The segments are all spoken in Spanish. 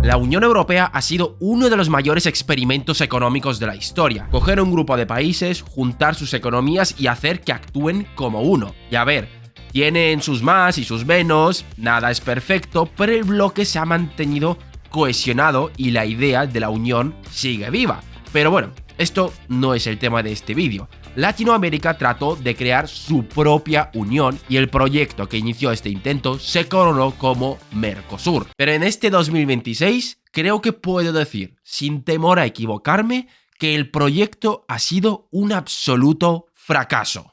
La Unión Europea ha sido uno de los mayores experimentos económicos de la historia. Coger un grupo de países, juntar sus economías y hacer que actúen como uno. Y a ver, tienen sus más y sus menos, nada es perfecto, pero el bloque se ha mantenido cohesionado y la idea de la unión sigue viva. Pero bueno, esto no es el tema de este vídeo. Latinoamérica trató de crear su propia unión y el proyecto que inició este intento se coronó como Mercosur. Pero en este 2026 creo que puedo decir, sin temor a equivocarme, que el proyecto ha sido un absoluto fracaso.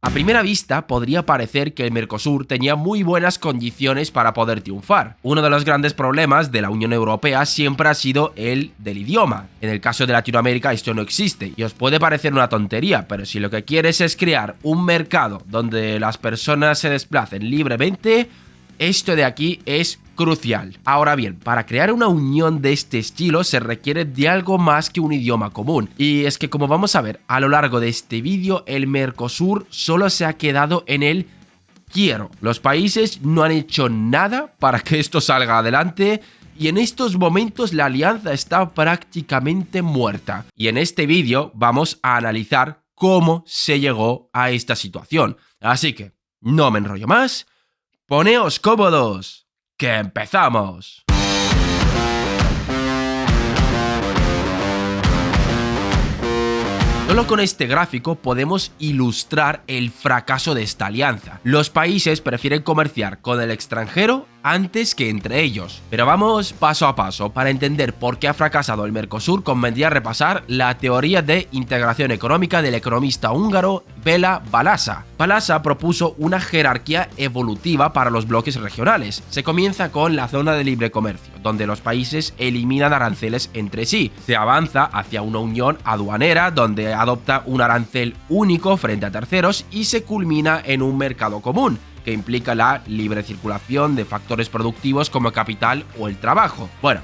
A primera vista podría parecer que el Mercosur tenía muy buenas condiciones para poder triunfar. Uno de los grandes problemas de la Unión Europea siempre ha sido el del idioma. En el caso de Latinoamérica esto no existe y os puede parecer una tontería, pero si lo que quieres es crear un mercado donde las personas se desplacen libremente, esto de aquí es crucial. Ahora bien, para crear una unión de este estilo se requiere de algo más que un idioma común. Y es que como vamos a ver a lo largo de este vídeo, el Mercosur solo se ha quedado en el quiero. Los países no han hecho nada para que esto salga adelante y en estos momentos la alianza está prácticamente muerta. Y en este vídeo vamos a analizar cómo se llegó a esta situación. Así que, no me enrollo más, poneos cómodos, ¡que empezamos! Solo con este gráfico podemos ilustrar el fracaso de esta alianza. Los países prefieren comerciar con el extranjero antes que entre ellos. Pero vamos paso a paso. Para entender por qué ha fracasado el Mercosur, convendría repasar la teoría de integración económica del economista húngaro Béla Balázs. Balázs propuso una jerarquía evolutiva para los bloques regionales. Se comienza con la zona de libre comercio, donde los países eliminan aranceles entre sí. Se avanza hacia una unión aduanera, donde adopta un arancel único frente a terceros y se culmina en un mercado común, que implica la libre circulación de factores productivos como capital o el trabajo. Bueno,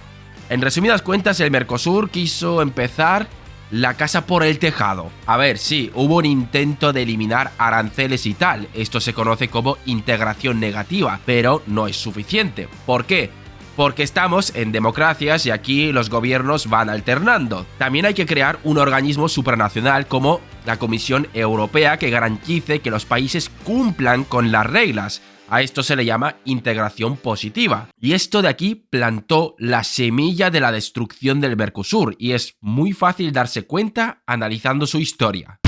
en resumidas cuentas, el Mercosur quiso empezar la casa por el tejado. A ver, sí, hubo un intento de eliminar aranceles y tal, esto se conoce como integración negativa, pero no es suficiente. ¿Por qué? Porque estamos en democracias y aquí los gobiernos van alternando. También hay que crear un organismo supranacional como la Comisión Europea que garantice que los países cumplan con las reglas. A esto se le llama integración positiva. Y esto de aquí plantó la semilla de la destrucción del Mercosur y es muy fácil darse cuenta analizando su historia.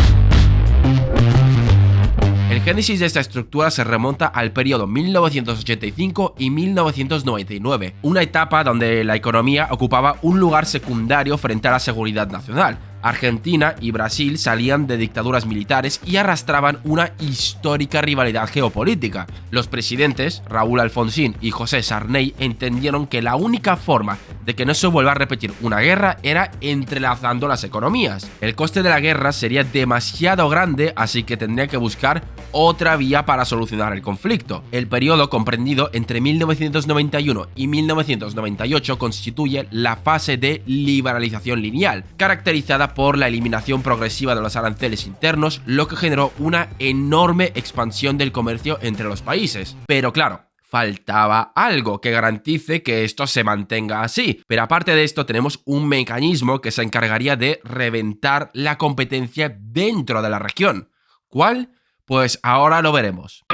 El génesis de esta estructura se remonta al periodo 1985 y 1999, una etapa donde la economía ocupaba un lugar secundario frente a la seguridad nacional. Argentina y Brasil salían de dictaduras militares y arrastraban una histórica rivalidad geopolítica. Los presidentes, Raúl Alfonsín y José Sarney, entendieron que la única forma de que no se vuelva a repetir una guerra era entrelazando las economías. El coste de la guerra sería demasiado grande, así que tendría que buscar otra vía para solucionar el conflicto. El periodo comprendido entre 1991 y 1998 constituye la fase de liberalización lineal, caracterizada por la eliminación progresiva de los aranceles internos, lo que generó una enorme expansión del comercio entre los países. Pero claro, faltaba algo que garantice que esto se mantenga así. Pero aparte de esto tenemos un mecanismo que se encargaría de reventar la competencia dentro de la región. ¿Cuál? Pues ahora lo veremos.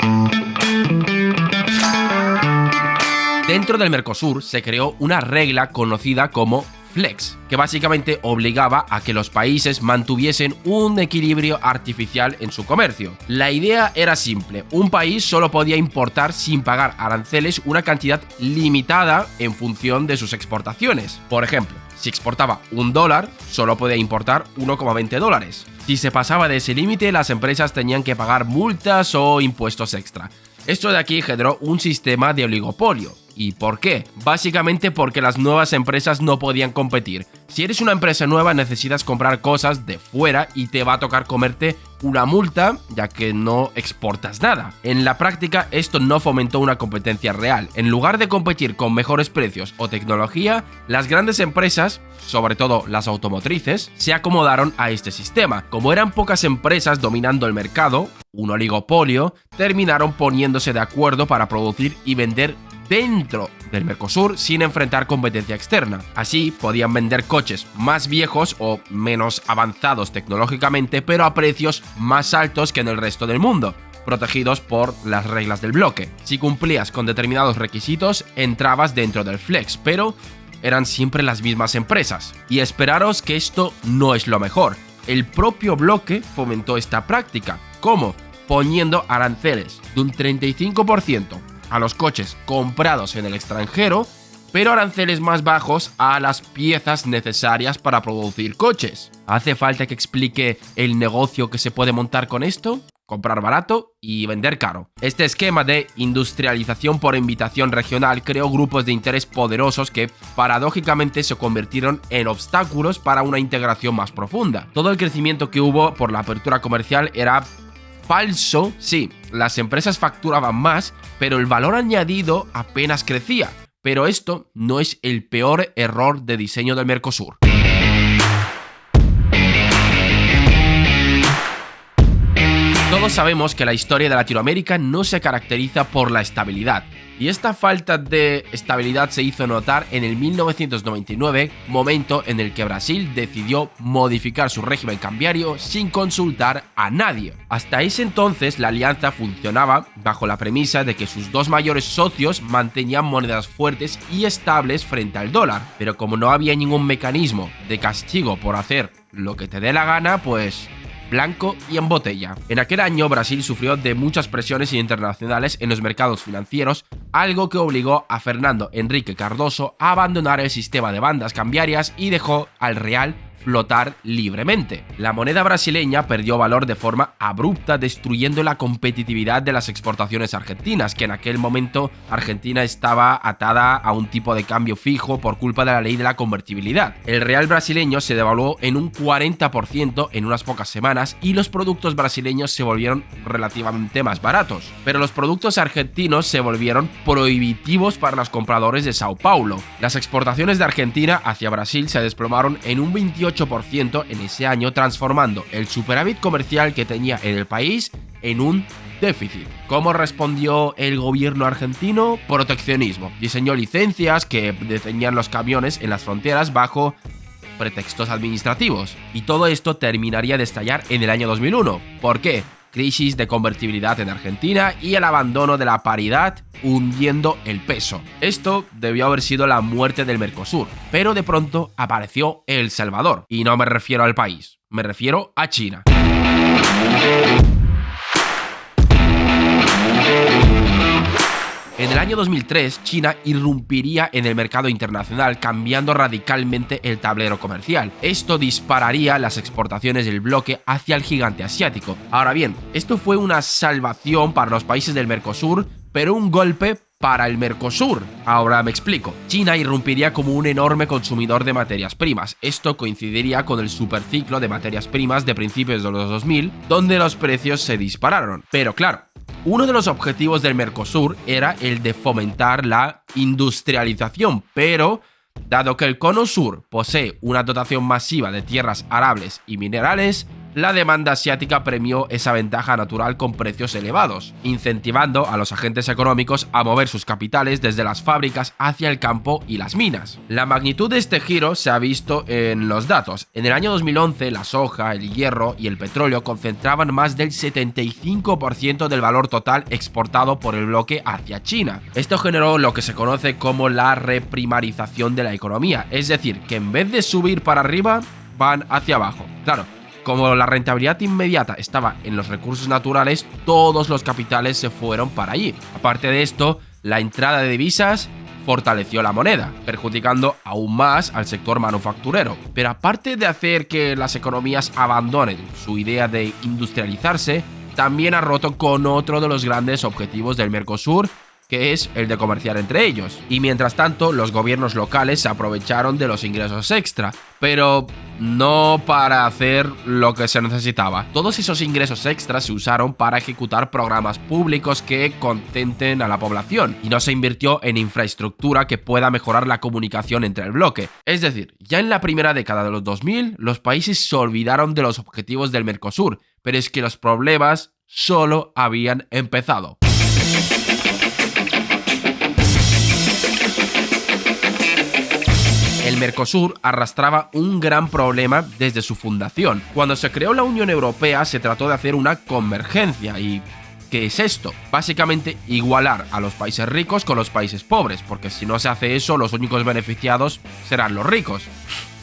Dentro del Mercosur se creó una regla conocida como Flex, que básicamente obligaba a que los países mantuviesen un equilibrio artificial en su comercio. La idea era simple, un país solo podía importar sin pagar aranceles una cantidad limitada en función de sus exportaciones. Por ejemplo, si exportaba $1, solo podía importar 1,20 dólares. Si se pasaba de ese límite, las empresas tenían que pagar multas o impuestos extra. Esto de aquí generó un sistema de oligopolio. ¿Y por qué? Básicamente porque las nuevas empresas no podían competir. Si eres una empresa nueva necesitas comprar cosas de fuera y te va a tocar comerte una multa ya que no exportas nada. En la práctica esto no fomentó una competencia real. En lugar de competir con mejores precios o tecnología, las grandes empresas, sobre todo las automotrices, se acomodaron a este sistema. Como eran pocas empresas dominando el mercado, un oligopolio, terminaron poniéndose de acuerdo para producir y vender dentro del Mercosur sin enfrentar competencia externa. Así podían vender coches más viejos o menos avanzados tecnológicamente, pero a precios más altos que en el resto del mundo, protegidos por las reglas del bloque. Si cumplías con determinados requisitos, entrabas dentro del Flex, pero eran siempre las mismas empresas. Y esperaros que esto no es lo mejor. El propio bloque fomentó esta práctica. ¿Cómo? Poniendo aranceles de un 35% a los coches comprados en el extranjero, pero aranceles más bajos a las piezas necesarias para producir coches. ¿Hace falta que explique el negocio que se puede montar con esto? Comprar barato y vender caro. Este esquema de industrialización por invitación regional creó grupos de interés poderosos que paradójicamente se convirtieron en obstáculos para una integración más profunda. Todo el crecimiento que hubo por la apertura comercial era falso. Sí, las empresas facturaban más, pero el valor añadido apenas crecía. Pero esto no es el peor error de diseño del Mercosur. Todos sabemos que la historia de Latinoamérica no se caracteriza por la estabilidad, y esta falta de estabilidad se hizo notar en el 1999, momento en el que Brasil decidió modificar su régimen cambiario sin consultar a nadie. Hasta ese entonces la alianza funcionaba bajo la premisa de que sus dos mayores socios mantenían monedas fuertes y estables frente al dólar, pero como no había ningún mecanismo de castigo por hacer lo que te dé la gana, pues blanco y en botella. En aquel año Brasil sufrió de muchas presiones internacionales en los mercados financieros, algo que obligó a Fernando Henrique Cardoso a abandonar el sistema de bandas cambiarias y dejó al real flotar libremente. La moneda brasileña perdió valor de forma abrupta, destruyendo la competitividad de las exportaciones argentinas, que en aquel momento Argentina estaba atada a un tipo de cambio fijo por culpa de la ley de la convertibilidad. El real brasileño se devaluó en un 40% en unas pocas semanas y los productos brasileños se volvieron relativamente más baratos, pero los productos argentinos se volvieron prohibitivos para los compradores de Sao Paulo. Las exportaciones de Argentina hacia Brasil se desplomaron en un 28% en ese año, transformando el superávit comercial que tenía en el país en un déficit. ¿Cómo respondió el gobierno argentino? Proteccionismo. Diseñó licencias que detenían los camiones en las fronteras bajo pretextos administrativos. Y todo esto terminaría de estallar en el año 2001. ¿Por qué? Crisis de convertibilidad en Argentina y el abandono de la paridad hundiendo el peso. Esto debió haber sido la muerte del Mercosur, pero de pronto apareció El Salvador. Y no me refiero al país, me refiero a China. En el año 2003, China irrumpiría en el mercado internacional, cambiando radicalmente el tablero comercial. Esto dispararía las exportaciones del bloque hacia el gigante asiático. Ahora bien, esto fue una salvación para los países del Mercosur, pero un golpe para el Mercosur. Ahora me explico. China irrumpiría como un enorme consumidor de materias primas. Esto coincidiría con el superciclo de materias primas de principios de los 2000, donde los precios se dispararon. Pero claro, uno de los objetivos del Mercosur era el de fomentar la industrialización, pero dado que el Cono Sur posee una dotación masiva de tierras arables y minerales, la demanda asiática premió esa ventaja natural con precios elevados, incentivando a los agentes económicos a mover sus capitales desde las fábricas hacia el campo y las minas. La magnitud de este giro se ha visto en los datos. En el año 2011, la soja, el hierro y el petróleo concentraban más del 75% del valor total exportado por el bloque hacia China. Esto generó lo que se conoce como la reprimarización de la economía, es decir, que en vez de subir para arriba, van hacia abajo. Claro, como la rentabilidad inmediata estaba en los recursos naturales, todos los capitales se fueron para allí. Aparte de esto, la entrada de divisas fortaleció la moneda, perjudicando aún más al sector manufacturero. Pero aparte de hacer que las economías abandonen su idea de industrializarse, también ha roto con otro de los grandes objetivos del Mercosur, que es el de comerciar entre ellos. Y mientras tanto, los gobiernos locales se aprovecharon de los ingresos extra, pero no para hacer lo que se necesitaba. Todos esos ingresos extras se usaron para ejecutar programas públicos que contenten a la población, y no se invirtió en infraestructura que pueda mejorar la comunicación entre el bloque. Es decir, ya en la primera década de los 2000, los países se olvidaron de los objetivos del Mercosur, pero es que los problemas solo habían empezado. El Mercosur arrastraba un gran problema desde su fundación. Cuando se creó la Unión Europea se trató de hacer una convergencia y... ¿qué es esto? Básicamente igualar a los países ricos con los países pobres, porque si no se hace eso, los únicos beneficiados serán los ricos.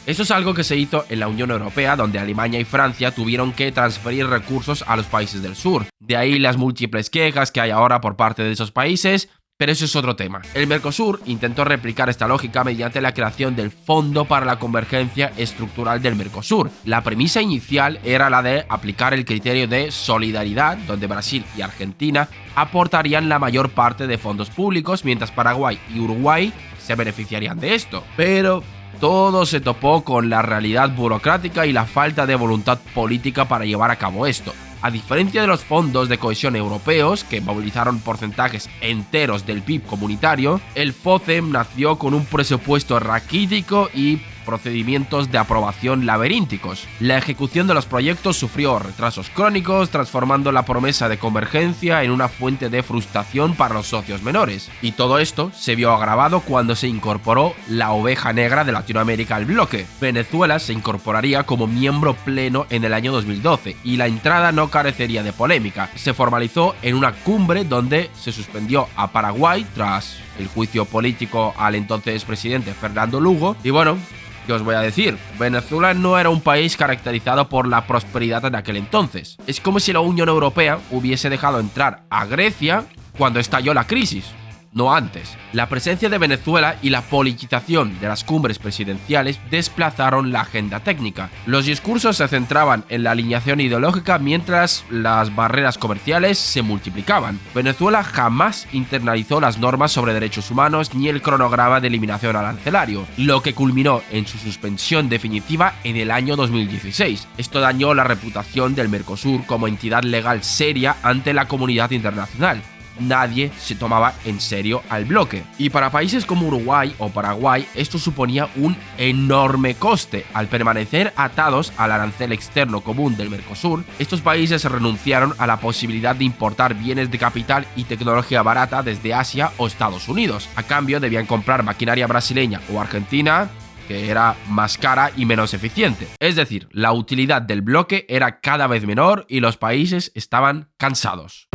Eso es algo que se hizo en la Unión Europea, donde Alemania y Francia tuvieron que transferir recursos a los países del sur. De ahí las múltiples quejas que hay ahora por parte de esos países, pero eso es otro tema. El Mercosur intentó replicar esta lógica mediante la creación del Fondo para la Convergencia Estructural del Mercosur. La premisa inicial era la de aplicar el criterio de solidaridad, donde Brasil y Argentina aportarían la mayor parte de fondos públicos, mientras Paraguay y Uruguay se beneficiarían de esto. Pero todo se topó con la realidad burocrática y la falta de voluntad política para llevar a cabo esto. A diferencia de los fondos de cohesión europeos, que movilizaron porcentajes enteros del PIB comunitario, el FOCEM nació con un presupuesto raquítico y procedimientos de aprobación laberínticos. La ejecución de los proyectos sufrió retrasos crónicos, transformando la promesa de convergencia en una fuente de frustración para los socios menores. Y todo esto se vio agravado cuando se incorporó la oveja negra de Latinoamérica al bloque. Venezuela se incorporaría como miembro pleno en el año 2012 y la entrada no carecería de polémica. Se formalizó en una cumbre donde se suspendió a Paraguay tras el juicio político al entonces presidente Fernando Lugo. Y bueno, ¿qué os voy a decir? Venezuela no era un país caracterizado por la prosperidad en aquel entonces. Es como si la Unión Europea hubiese dejado entrar a Grecia cuando estalló la crisis, no antes. La presencia de Venezuela y la politización de las cumbres presidenciales desplazaron la agenda técnica. Los discursos se centraban en la alineación ideológica mientras las barreras comerciales se multiplicaban. Venezuela jamás internalizó las normas sobre derechos humanos ni el cronograma de eliminación arancelario, lo que culminó en su suspensión definitiva en el año 2016. Esto dañó la reputación del Mercosur como entidad legal seria ante la comunidad internacional. Nadie se tomaba en serio al bloque. Y para países como Uruguay o Paraguay, esto suponía un enorme coste. Al permanecer atados al arancel externo común del Mercosur, estos países renunciaron a la posibilidad de importar bienes de capital y tecnología barata desde Asia o Estados Unidos. A cambio, debían comprar maquinaria brasileña o argentina, que era más cara y menos eficiente. Es decir, la utilidad del bloque era cada vez menor y los países estaban cansados.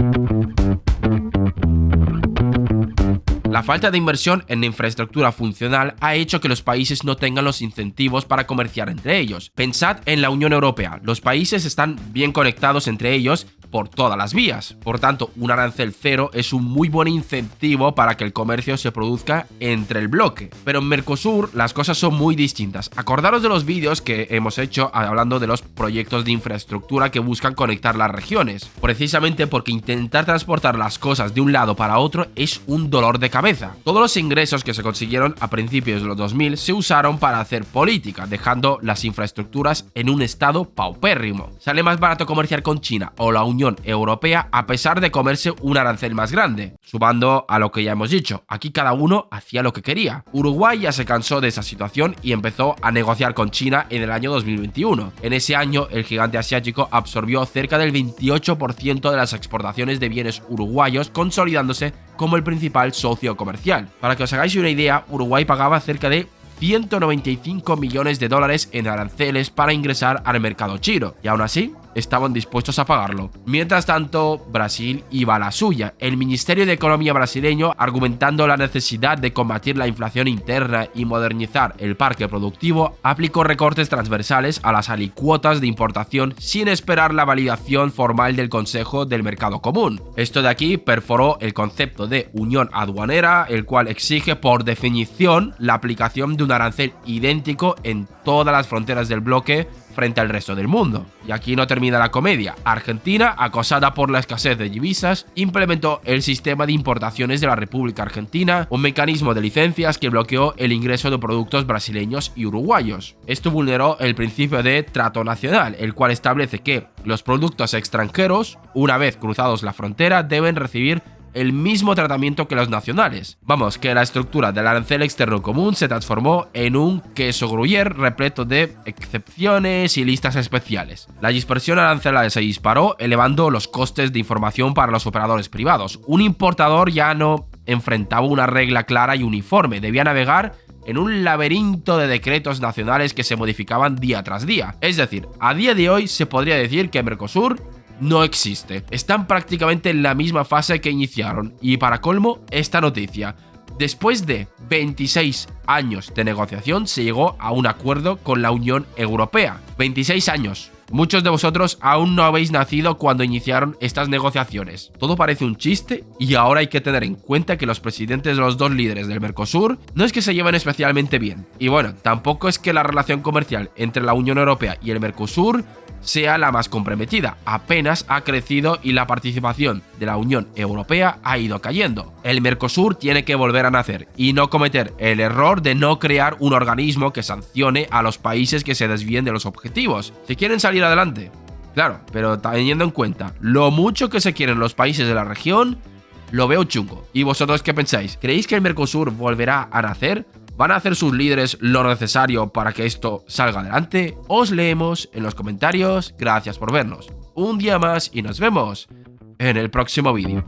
La falta de inversión en infraestructura funcional ha hecho que los países no tengan los incentivos para comerciar entre ellos. Pensad en la Unión Europea. Los países están bien conectados entre ellos por todas las vías. Por tanto, un arancel cero es un muy buen incentivo para que el comercio se produzca entre el bloque. Pero en Mercosur las cosas son muy distintas. Acordaros de los vídeos que hemos hecho hablando de los proyectos de infraestructura que buscan conectar las regiones. Precisamente porque intentar transportar las cosas de un lado para otro es un dolor de cabeza. Todos los ingresos que se consiguieron a principios de los 2000 se usaron para hacer política, dejando las infraestructuras en un estado paupérrimo. Sale más barato comerciar con China o la Unión Europea a pesar de comerse un arancel más grande. Sumando a lo que ya hemos dicho, aquí cada uno hacía lo que quería. Uruguay ya se cansó de esa situación y empezó a negociar con China en el año 2021. En ese año, el gigante asiático absorbió cerca del 28% de las exportaciones de bienes uruguayos, consolidándose como el principal socio comercial. Para que os hagáis una idea, Uruguay pagaba cerca de 195 millones de dólares en aranceles para ingresar al mercado chino, y aún así estaban dispuestos a pagarlo. Mientras tanto, Brasil iba a la suya. El Ministerio de Economía brasileño, argumentando la necesidad de combatir la inflación interna y modernizar el parque productivo, aplicó recortes transversales a las alícuotas de importación sin esperar la validación formal del Consejo del Mercado Común. Esto de aquí perforó el concepto de unión aduanera, el cual exige por definición la aplicación de un arancel idéntico en todas las fronteras del bloque frente al resto del mundo. Y aquí no termina la comedia. Argentina, acosada por la escasez de divisas, implementó el sistema de importaciones de la República Argentina, un mecanismo de licencias que bloqueó el ingreso de productos brasileños y uruguayos. Esto vulneró el principio de trato nacional, el cual establece que los productos extranjeros, una vez cruzados la frontera, deben recibir el mismo tratamiento que los nacionales. Vamos, que la estructura del arancel externo común se transformó en un queso gruyère repleto de excepciones y listas especiales. La dispersión arancelaria se disparó, elevando los costes de información para los operadores privados. Un importador ya no enfrentaba una regla clara y uniforme, debía navegar en un laberinto de decretos nacionales que se modificaban día tras día. Es decir, a día de hoy se podría decir que Mercosur no existe. Están prácticamente en la misma fase que iniciaron. Y para colmo, esta noticia: después de 26 años de negociación se llegó a un acuerdo con la Unión Europea. 26 años. Muchos de vosotros aún no habéis nacido cuando iniciaron estas negociaciones. Todo parece un chiste y ahora hay que tener en cuenta que los presidentes de los dos líderes del Mercosur no es que se lleven especialmente bien. Y bueno, tampoco es que la relación comercial entre la Unión Europea y el Mercosur sea la más comprometida, apenas ha crecido y la participación de la Unión Europea ha ido cayendo. El Mercosur tiene que volver a nacer y no cometer el error de no crear un organismo que sancione a los países que se desvíen de los objetivos. Si quieren salir adelante, claro, pero teniendo en cuenta lo mucho que se quieren los países de la región, lo veo chungo. ¿Y vosotros qué pensáis? ¿Creéis que el Mercosur volverá a nacer? ¿Van a hacer sus líderes lo necesario para que esto salga adelante? Os leemos en los comentarios. Gracias por vernos un día más y nos vemos en el próximo vídeo.